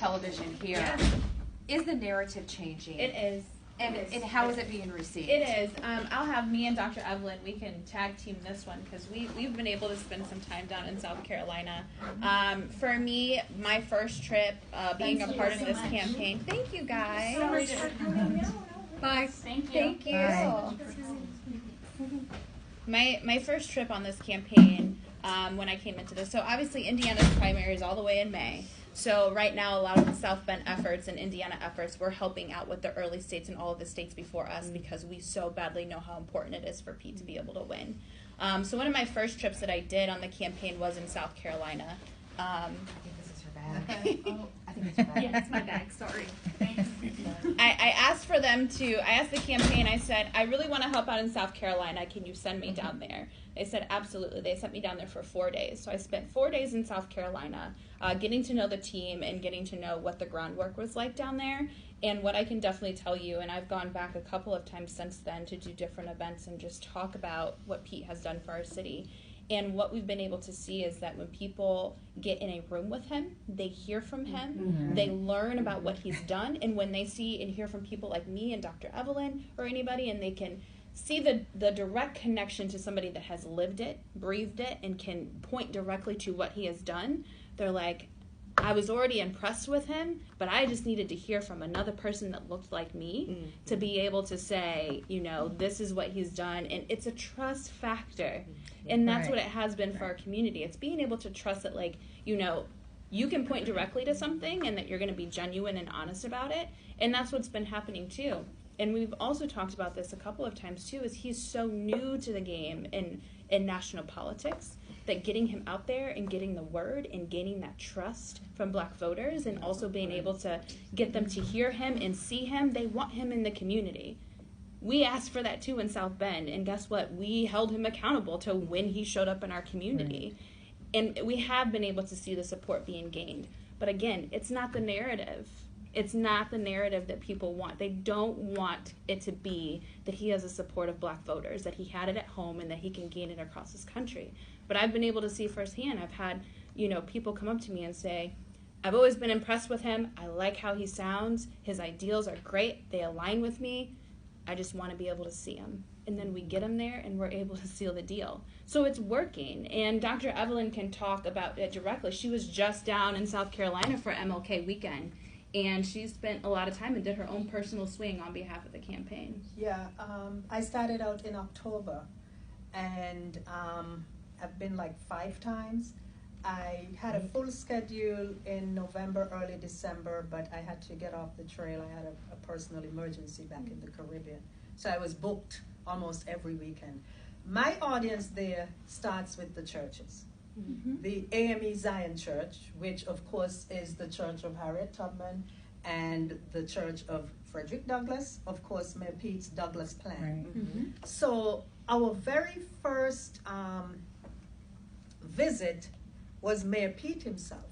television here. Yes. Is the narrative changing? It is. And how is it being received? It is. I'll have me and Dr. Evelyn, we can tag team this one because we've been able to spend some time down in South Carolina. For me, my first trip, being a part of this campaign. Thank you, guys. Bye. Thank you. Bye. My first trip on this campaign, when I came into this, so obviously Indiana's primary is all the way in May. So right now, a lot of the South Bend efforts and Indiana efforts, we're helping out with the early states and all of the states before us because we so badly know how important it is for Pete to be able to win. So one of my first trips that I did on the campaign was in South Carolina. I think this is her bag. I think it's her bag. Yeah, it's my bag. Sorry. Thanks. I asked the campaign, I said, I really want to help out in South Carolina. Can you send me down there? They said, absolutely. They sent me down there for 4 days. So I spent 4 days in South Carolina, getting to know the team and getting to know what the groundwork was like down there. And what I can definitely tell you, and I've gone back a couple of times since then to do different events and just talk about what Pete has done for our city. And what we've been able to see is that when people get in a room with him, they hear from him, they learn about what he's done, and when they see and hear from people like me and Dr. Evelyn or anybody, and they can see the direct connection to somebody that has lived it, breathed it, and can point directly to what he has done, they're like, I was already impressed with him, but I just needed to hear from another person that looked like me to be able to say, this is what he's done. And it's a trust factor. And that's what it has been for our community. It's being able to trust that, you can point directly to something and that you're going to be genuine and honest about it. And that's what's been happening, too. And we've also talked about this a couple of times, too, is he's so new to the game in national politics that getting him out there and getting the word and gaining that trust from Black voters and also being able to get them to hear him and see him, they want him in the community. We asked for that, too, in South Bend, and guess what? We held him accountable to when he showed up in our community. And we have been able to see the support being gained. But again, it's not the narrative. It's not the narrative that people want. They don't want it to be that he has the support of Black voters, that he had it at home, and that he can gain it across this country. But I've been able to see firsthand. I've had, people come up to me and say, I've always been impressed with him. I like how he sounds. His ideals are great. They align with me. I just want to be able to see him. And then we get him there, and we're able to seal the deal. So it's working. And Dr. Evelyn can talk about it directly. She was just down in South Carolina for MLK weekend. And she spent a lot of time and did her own personal swing on behalf of the campaign. Yeah, I started out in October, and I've been like 5 times. I had a full schedule in November, early December, but I had to get off the trail. I had a personal emergency back in the Caribbean. So I was booked almost every weekend. My audience there starts with the churches. The AME Zion Church, which of course is the church of Harriet Tubman, and the church of Frederick Douglass, of course Mayor Pete's Douglass Plan. So our very first visit was Mayor Pete himself,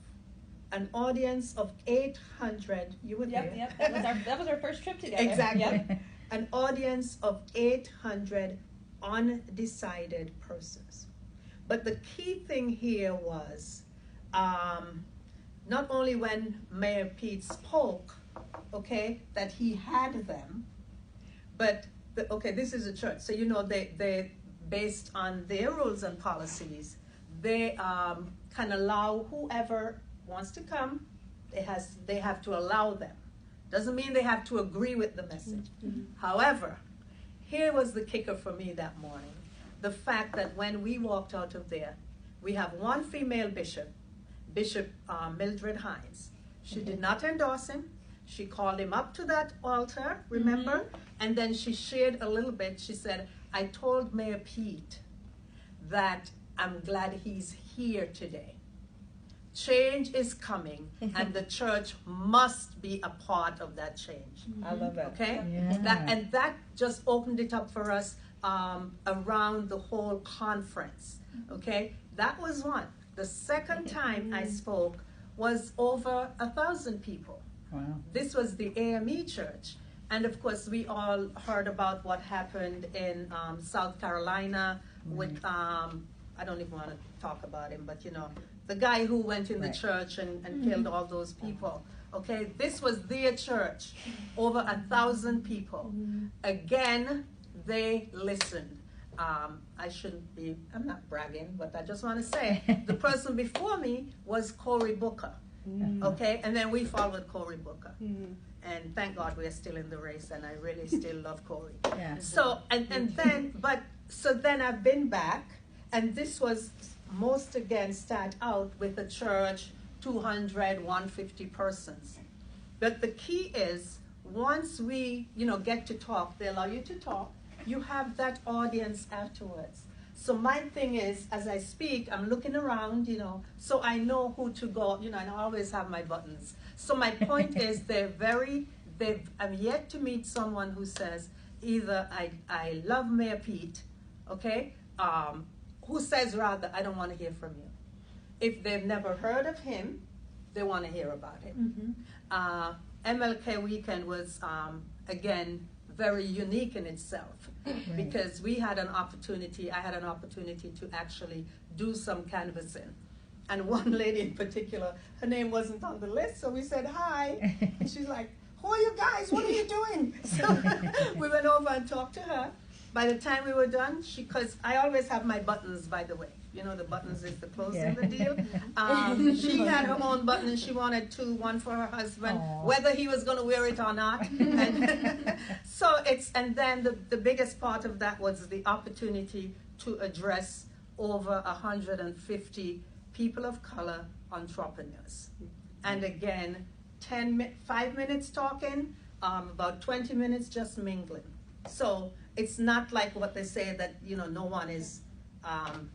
an audience of 800. You were there. Yep. That was our first trip together. Exactly. Yep. An audience of 800 undecided persons. But the key thing here was not only when Mayor Pete spoke, that he had them, but this is a church, so they based on their rules and policies, they can allow whoever wants to come. They have to allow them. Doesn't mean they have to agree with the message. However, here was the kicker for me that morning. The fact that when we walked out of there, we have one female bishop, Bishop Mildred Hines. She did not endorse him. She called him up to that altar, remember? And then she shared a little bit. She said, I told Mayor Pete that I'm glad he's here today. Change is coming, and the church must be a part of that change. I love that. Okay? Yeah. That just opened it up for us around the whole conference. Okay? That was one. The second time I spoke was over 1,000 people. Wow. This was the AME church. And of course, we all heard about what happened in South Carolina with, I don't even want to talk about him, but the guy who went in the church and killed all those people. Okay, this was their church, over 1,000 people. Again, they listened. I'm not bragging, but I just want to say, the person before me was Cory Booker. Okay, and then we followed Cory Booker. And thank God we're still in the race, and I really still love Cory. Yeah. So, so then I've been back, and this was most again start out with a church, 200, 150 persons. But the key is, once we, get to talk, they allow you to talk, you have that audience afterwards. So my thing is, as I speak, I'm looking around, so I know who to go, and I always have my buttons. So my point is, I'm yet to meet someone who says, either I love Mayor Pete, okay, who says rather, I don't want to hear from you. If they've never heard of him, they want to hear about him. MLK weekend was, again, very unique in itself, because I had an opportunity to actually do some canvassing. And one lady in particular, her name wasn't on the list, so we said hi, and she's like, who are you guys, what are you doing? So we went over and talked to her. By the time we were done, because I always have my buttons, by the way. The buttons is the closing the deal. She had her own button, and she wanted two, one for her husband, whether he was going to wear it or not. And and then the biggest part of that was the opportunity to address over 150 people of color entrepreneurs. And again, 5 minutes talking, about 20 minutes just mingling. So it's not like what they say that, no one is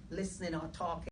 listening or talking.